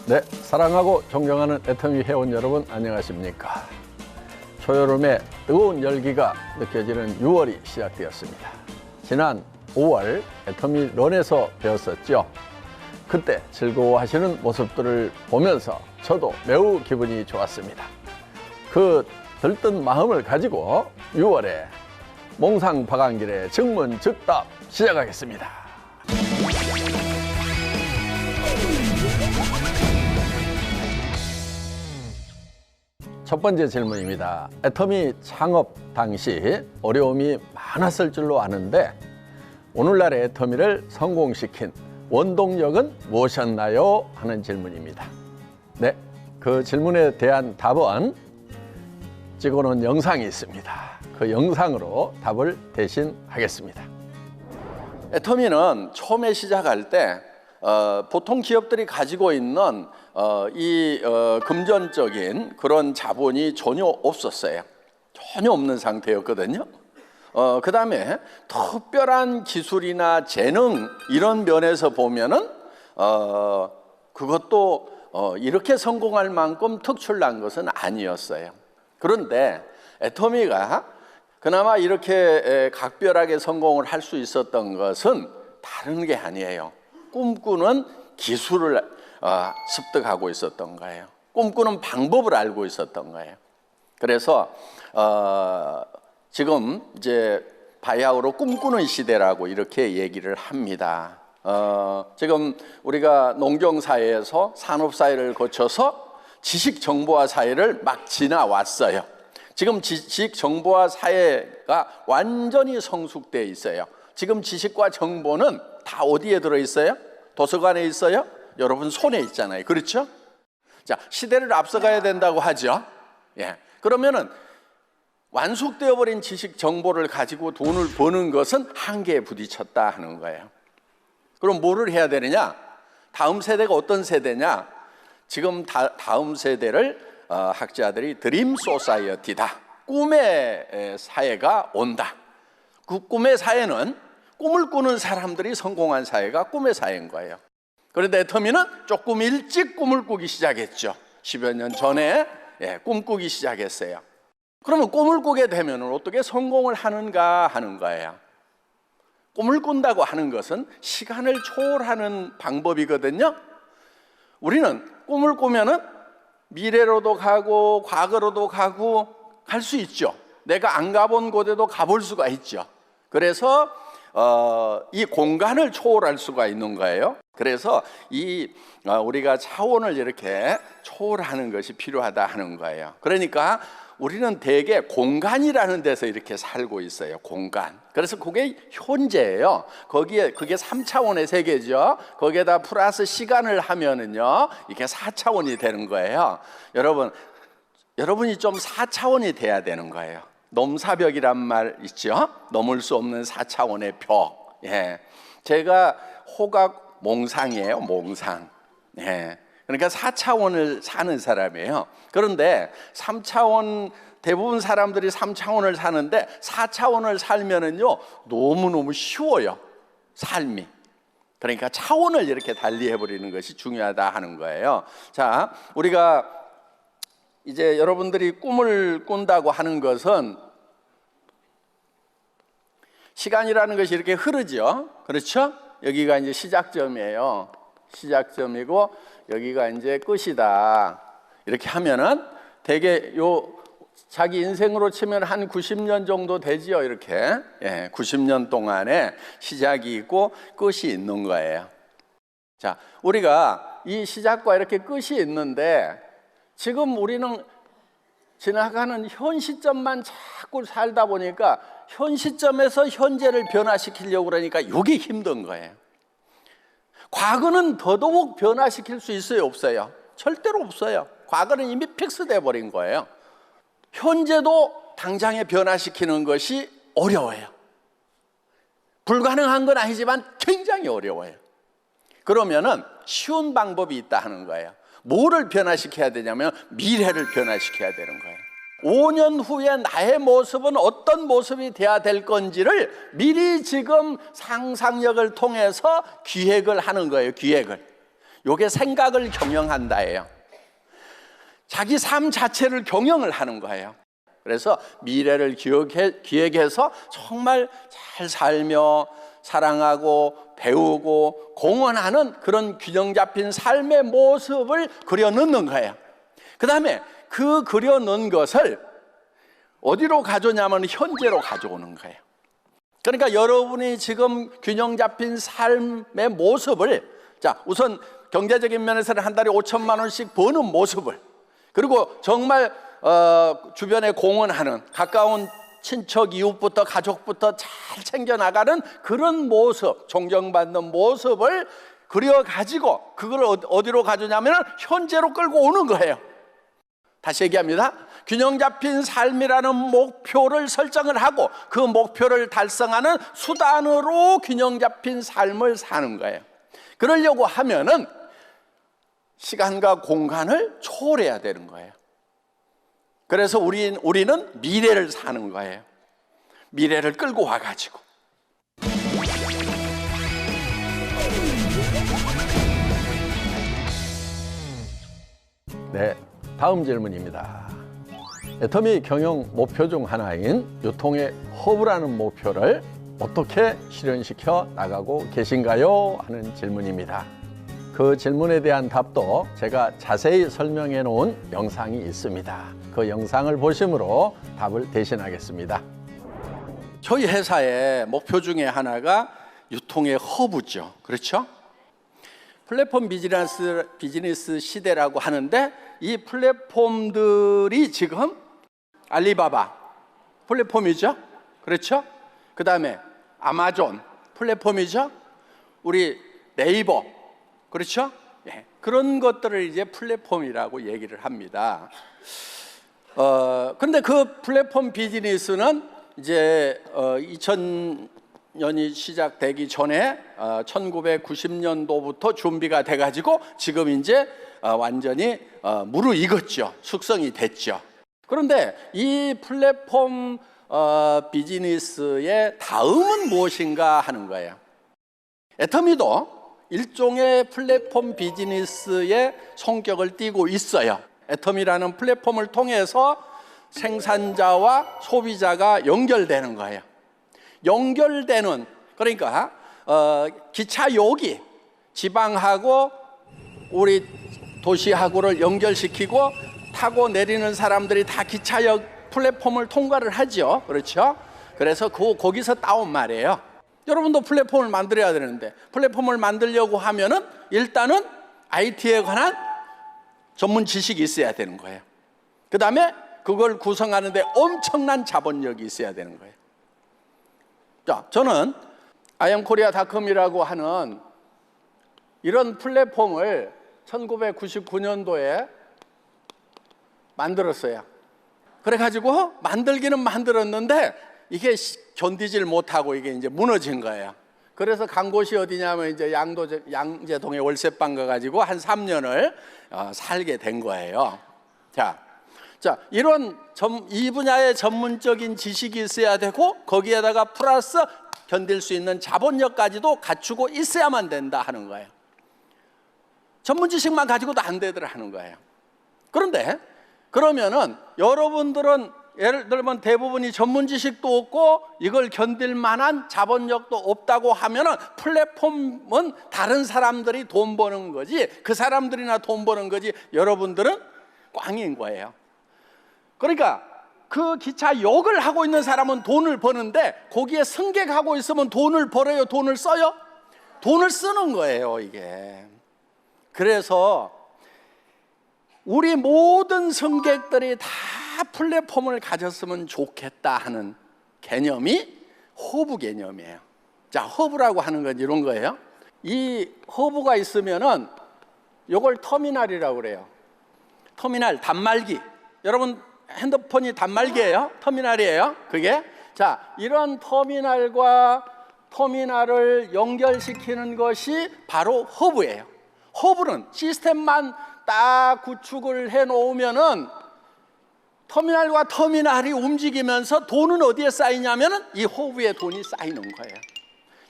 네, 사랑하고 존경하는 애터미 회원 여러분 안녕하십니까. 초여름의 뜨거운 열기가 느껴지는 6월이 시작되었습니다. 지난 5월 애터미 런에서 배웠었죠. 그때 즐거워하시는 모습들을 보면서 저도 매우 기분이 좋았습니다. 그 들뜬 마음을 가지고 6월에 몽상박안길의 증문즉답 시작하겠습니다. 첫 번째 질문입니다. 애터미 창업 당시 어려움이 많았을 줄로 아는데 오늘날의 애터미를 성공시킨 원동력은 무엇이었나요? 하는 질문입니다. 네, 그 질문에 대한 답은 찍어놓은 영상이 있습니다. 그 영상으로 답을 대신하겠습니다. 애터미는 처음에 시작할 때 보통 기업들이 가지고 있는 금전적인 그런 자본이 전혀 없었어요. 전혀 없는 상태였거든요. 그 다음에 특별한 기술이나 재능 이런 면에서 보면은 그것도 이렇게 성공할 만큼 특출난 것은 아니었어요. 그런데 애터미가 그나마 이렇게 각별하게 성공을 할 수 있었던 것은 다른 게 아니에요. 꿈꾸는 기술을 습득하고 있었던 거예요. 꿈꾸는 방법을 알고 있었던 거예요. 그래서 지금 이제 바야흐로 꿈꾸는 시대라고 이렇게 얘기를 합니다. 지금 우리가 농경사회에서 산업사회를 거쳐서 지식정보화 사회를 막 지나왔어요. 지금 지식정보화 사회가 완전히 성숙되어 있어요. 지금 지식과 정보는 다 어디에 들어있어요? 도서관에 있어요? 여러분 손에 있잖아요. 그렇죠? 자, 시대를 앞서가야 된다고 하죠. 예. 그러면은 완숙되어 버린 지식 정보를 가지고 돈을 버는 것은 한계에 부딪혔다 하는 거예요. 그럼 뭐를 해야 되느냐? 다음 세대가 어떤 세대냐? 지금 다음 세대를 학자들이 드림 소사이어티다. 꿈의 사회가 온다. 그 꿈의 사회는 꿈을 꾸는 사람들이 성공한 사회가 꿈의 사회인 거예요. 그런데 애터미는 조금 일찍 꿈을 꾸기 시작했죠. 10여 년 전에 꿈꾸기 시작했어요. 그러면 꿈을 꾸게 되면 어떻게 성공을 하는가 하는 거예요. 꿈을 꾼다고 하는 것은 시간을 초월하는 방법이거든요. 우리는 꿈을 꾸면은 미래로도 가고 과거로도 가고 갈 수 있죠. 내가 안 가본 곳에도 가볼 수가 있죠. 그래서 이 공간을 초월할 수가 있는 거예요. 그래서 우리가 차원을 이렇게 초월하는 것이 필요하다 하는 거예요. 그러니까 우리는 대개 공간이라는 데서 이렇게 살고 있어요. 공간. 그래서 그게 현재예요. 그게 3차원의 세계죠. 거기에다 플러스 시간을 하면은요, 이게 4차원이 되는 거예요. 여러분이 좀 4차원이 돼야 되는 거예요. 넘사벽이란 말 있죠? 넘을 수 없는 4차원의 벽. 예. 제가 호각 몽상이에요. 몽상. 예. 그러니까 4차원을 사는 사람이에요. 그런데 3차원, 대부분 사람들이 3차원을 사는데 4차원을 살면은요, 너무너무 쉬워요. 삶이. 그러니까 차원을 이렇게 달리해버리는 것이 중요하다 하는 거예요. 자, 우리가 이제 여러분들이 꿈을 꾼다고 하는 것은 시간이라는 것이 이렇게 흐르죠. 그렇죠? 여기가 이제 시작점이에요. 시작점이고 여기가 이제 끝이다. 이렇게 하면은 되게 자기 인생으로 치면 한 90년 정도 되지요. 이렇게 90년 동안에 시작이 있고 끝이 있는 거예요. 자, 우리가 이 시작과 이렇게 끝이 있는데 지금 우리는 지나가는 현 시점만 자꾸 살다 보니까 현 시점에서 현재를 변화시키려고 그러니까 이게 힘든 거예요. 과거는 더더욱 변화시킬 수 있어요, 없어요? 절대로 없어요. 과거는 이미 픽스돼 버린 거예요. 현재도 당장에 변화시키는 것이 어려워요. 불가능한 건 아니지만 굉장히 어려워요. 그러면은 쉬운 방법이 있다 하는 거예요. 뭐를 변화시켜야 되냐면 미래를 변화시켜야 되는 거예요. 5년 후에 나의 모습은 어떤 모습이 돼야 될 건지를 미리 지금 상상력을 통해서 기획을 하는 거예요. 기획을. 요게 생각을 경영한다예요. 자기 삶 자체를 경영을 하는 거예요. 그래서 미래를 기획해서 정말 잘 살며 사랑하고 배우고 공헌하는 그런 균형 잡힌 삶의 모습을 그려넣는 거예요. 그 다음에 그 그려놓은 것을 어디로 가져오냐면 현재로 가져오는 거예요. 그러니까 여러분이 지금 균형 잡힌 삶의 모습을, 자, 우선 경제적인 면에서는 한 달에 5천만 원씩 버는 모습을, 그리고 정말 주변에 공헌하는 가까운 친척 이웃부터 가족부터 잘 챙겨나가는 그런 모습, 존경받는 모습을 그려가지고 그걸 어디로 가져오냐면 현재로 끌고 오는 거예요. 다시 얘기합니다. 균형 잡힌 삶이라는 목표를 설정을 하고 그 목표를 달성하는 수단으로 균형 잡힌 삶을 사는 거예요. 그러려고 하면은 시간과 공간을 초월해야 되는 거예요. 그래서 우리는 미래를 사는 거예요. 미래를 끌고 와가지고. 네, 다음 질문입니다. 애터미 경영 목표 중 하나인 유통의 허브라는 목표를 어떻게 실현시켜 나가고 계신가요? 하는 질문입니다. 그 질문에 대한 답도 제가 자세히 설명해 놓은 영상이 있습니다. 그 영상을 보심으로 답을 대신하겠습니다. 저희 회사의 목표 중에 하나가 유통의 허브죠. 그렇죠? 플랫폼 비즈니스 시대라고 하는데 이 플랫폼들이 지금 알리바바 플랫폼이죠. 그렇죠? 그 다음에 아마존 플랫폼이죠. 우리 네이버, 그렇죠? 예, 그런 것들을 이제 플랫폼이라고 얘기를 합니다. 근데 그 플랫폼 비즈니스는 이제 2000년이 시작되기 전에 1990년도부터 준비가 돼가지고 지금 이제 완전히 무르익었죠. 숙성이 됐죠. 그런데 이 플랫폼 비즈니스의 다음은 무엇인가 하는 거예요. 애터미도 일종의 플랫폼 비즈니스의 성격을 띠고 있어요. 애터미라는 플랫폼을 통해서 생산자와 소비자가 연결되는 거예요. 연결되는, 그러니까 기차역이 지방하고 우리 도시하고를 연결시키고 타고 내리는 사람들이 다 기차역 플랫폼을 통과를 하죠. 그렇죠? 그래서 거기서 따온 말이에요. 여러분도 플랫폼을 만들어야 되는데 플랫폼을 만들려고 하면은 일단은 IT에 관한 전문 지식이 있어야 되는 거예요. 그 다음에 그걸 구성하는데 엄청난 자본력이 있어야 되는 거예요. 자, 저는 IamKorea.com이라고 하는 이런 플랫폼을 1999년도에 만들었어요. 그래가지고 만들기는 만들었는데 이게 견디질 못하고 이게 이제 무너진 거예요. 그래서 간 곳이 어디냐면 이제 양재동에 월세방 가가지고 한 3년을 살게 된 거예요. 자, 이 분야의 전문적인 지식이 있어야 되고 거기에다가 플러스 견딜 수 있는 자본력까지도 갖추고 있어야만 된다 하는 거예요. 전문 지식만 가지고도 안 되더라 하는 거예요. 그런데 그러면은 여러분들은 예를 들면 대부분이 전문 지식도 없고 이걸 견딜 만한 자본력도 없다고 하면은 플랫폼은 다른 사람들이 돈 버는 거지, 그 사람들이나 돈 버는 거지, 여러분들은 꽝인 거예요. 그러니까 그 기차역을 하고 있는 사람은 돈을 버는데 거기에 승객하고 있으면 돈을 벌어요, 돈을 써요? 돈을 쓰는 거예요, 이게. 그래서 우리 모든 승객들이 다 플랫폼을 가졌으면 좋겠다 하는 개념이 허브 개념이에요. 자, 허브라고 하는 건 이런 거예요. 이 허브가 있으면은 이걸 터미널이라고 그래요. 터미널, 단말기. 여러분 핸드폰이 단말기예요? 터미널이에요? 그게? 자, 이런 터미널과 터미널을 연결시키는 것이 바로 허브예요. 허브는 시스템만 딱 구축을 해 놓으면은 터미널과 터미널이 움직이면서 돈은 어디에 쌓이냐면은 이 허브에 돈이 쌓이는 거예요.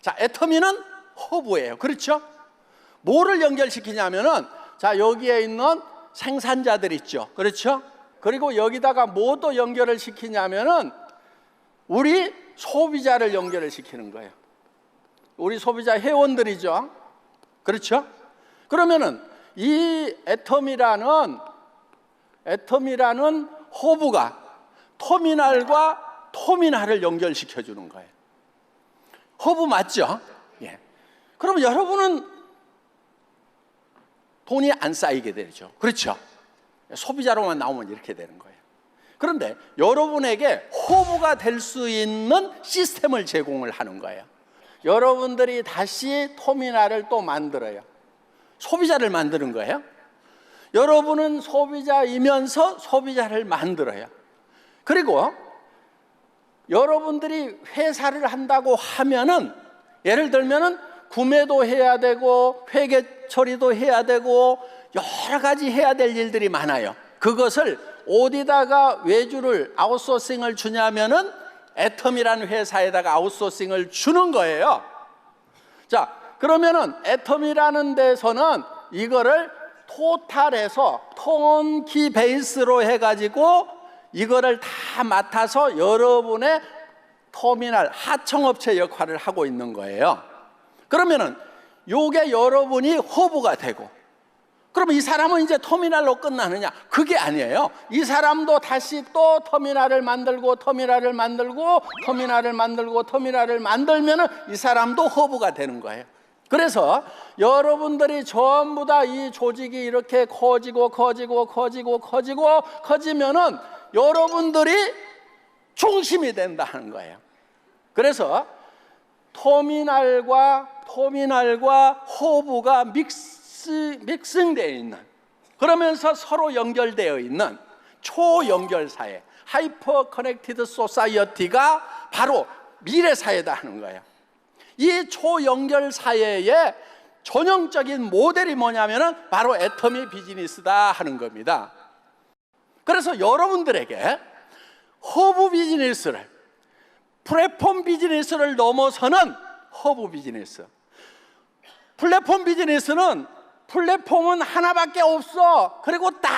자, 애터미는 허브예요. 그렇죠? 뭐를 연결시키냐면은 자, 여기에 있는 생산자들 있죠. 그렇죠? 그리고 여기다가 뭐 또 연결을 시키냐면은 우리 소비자를 연결을 시키는 거예요. 우리 소비자 회원들이죠. 그렇죠? 그러면은 이 애텀이라는 허브가 터미널과 터미널을 연결시켜 주는 거예요. 허브 맞죠? 예. 그럼 여러분은 돈이 안 쌓이게 되죠. 그렇죠? 소비자로만 나오면 이렇게 되는 거예요. 그런데 여러분에게 허브가 될 수 있는 시스템을 제공을 하는 거예요. 여러분들이 다시 터미널을 또 만들어요. 소비자를 만드는 거예요. 여러분은 소비자이면서 소비자를 만들어요. 그리고 여러분들이 회사를 한다고 하면은 예를 들면은 구매도 해야 되고 회계 처리도 해야 되고 여러 가지 해야 될 일들이 많아요. 그것을 어디다가 외주를 아웃소싱을 주냐면은 애텀이라는 회사에다가 아웃소싱을 주는 거예요. 자, 그러면은 애텀이라는 데서는 이거를 토탈해서 턴키 베이스로 해가지고 이거를 다 맡아서 여러분의 터미널 하청업체 역할을 하고 있는 거예요. 그러면은 요게 여러분이 허브가 되고, 그러면 이 사람은 이제 터미널로 끝나느냐? 그게 아니에요. 이 사람도 다시 또 터미널을 만들고 터미널을 만들고 터미널을 만들고 터미널을 만들면은 이 사람도 허브가 되는 거예요. 그래서 여러분들이 전부 다 이 조직이 이렇게 커지면은 여러분들이 중심이 된다는 거예요. 그래서 터미널과 허브가 믹싱되어 있는, 그러면서 서로 연결되어 있는 초연결사회, 하이퍼 커넥티드 소사이어티가 바로 미래사회다 하는 거예요. 이 초연결사회의 전형적인 모델이 뭐냐면은 바로 애터미 비즈니스다 하는 겁니다. 그래서 여러분들에게 허브 비즈니스를, 플랫폼 비즈니스를 넘어서는 허브 비즈니스. 플랫폼 비즈니스는 플랫폼은 하나밖에 없어. 그리고 다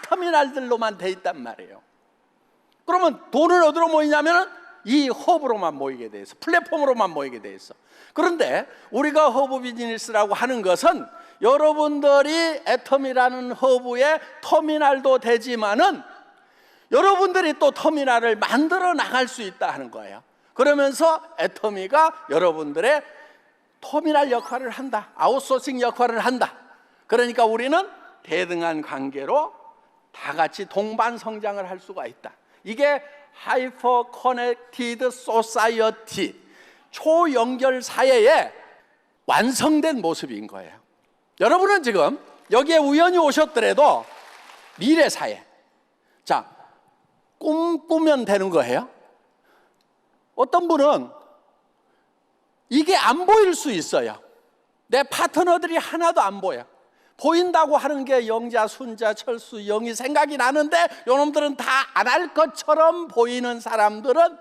터미널들로만 돼 있단 말이에요. 그러면 돈을 어디로 모이냐면 이 허브로만 모이게 돼 있어. 플랫폼으로만 모이게 돼 있어. 그런데 우리가 허브 비즈니스라고 하는 것은 여러분들이 애텀이라는 허브의 터미널도 되지만은 여러분들이 또 터미널을 만들어 나갈 수 있다 하는 거예요. 그러면서 애터미가 여러분들의 터미널 역할을 한다, 아웃소싱 역할을 한다. 그러니까 우리는 대등한 관계로 다 같이 동반 성장을 할 수가 있다. 이게 하이퍼 커넥티드 소사이어티, 초연결 사회의 완성된 모습인 거예요. 여러분은 지금 여기에 우연히 오셨더라도 미래 사회, 자, 꿈꾸면 되는 거예요. 어떤 분은 이게 안 보일 수 있어요. 내 파트너들이 하나도 안 보여. 보인다고 하는 게 영자, 순자, 철수, 영이 생각이 나는데 요놈들은 다 안 할 것처럼 보이는 사람들은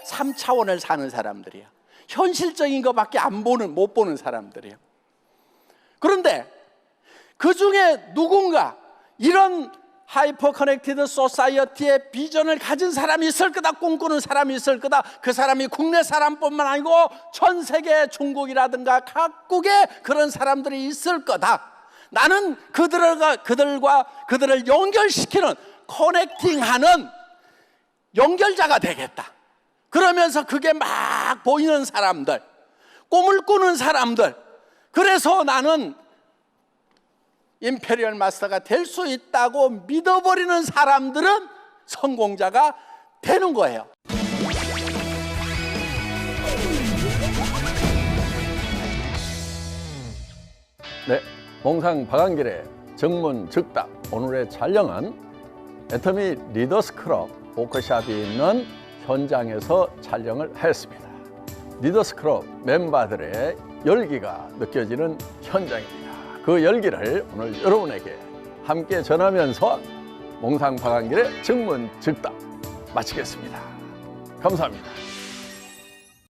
3차원을 사는 사람들이에요. 현실적인 것밖에 못 보는 사람들이에요. 그런데 그 중에 누군가 이런 하이퍼 커넥티드 소사이어티의 비전을 가진 사람이 있을 거다, 꿈꾸는 사람이 있을 거다. 그 사람이 국내 사람뿐만 아니고 전 세계, 중국이라든가 각국에 그런 사람들이 있을 거다. 나는 그들을 연결시키는, 커넥팅하는 연결자가 되겠다. 그러면서 그게 막 보이는 사람들, 꿈을 꾸는 사람들, 그래서 나는 임페리얼 마스터가 될 수 있다고 믿어버리는 사람들은 성공자가 되는 거예요. 네, 몽상 박한길의 정문즉답, 오늘의 촬영은 애터미 리더스 클럽 워크숍이 있는 현장에서 촬영을 했습니다. 리더스 클럽 멤버들의 열기가 느껴지는 현장입니다. 그 열기를 오늘 여러분에게 함께 전하면서 몽상 박한길의 정문즉답 마치겠습니다. 감사합니다.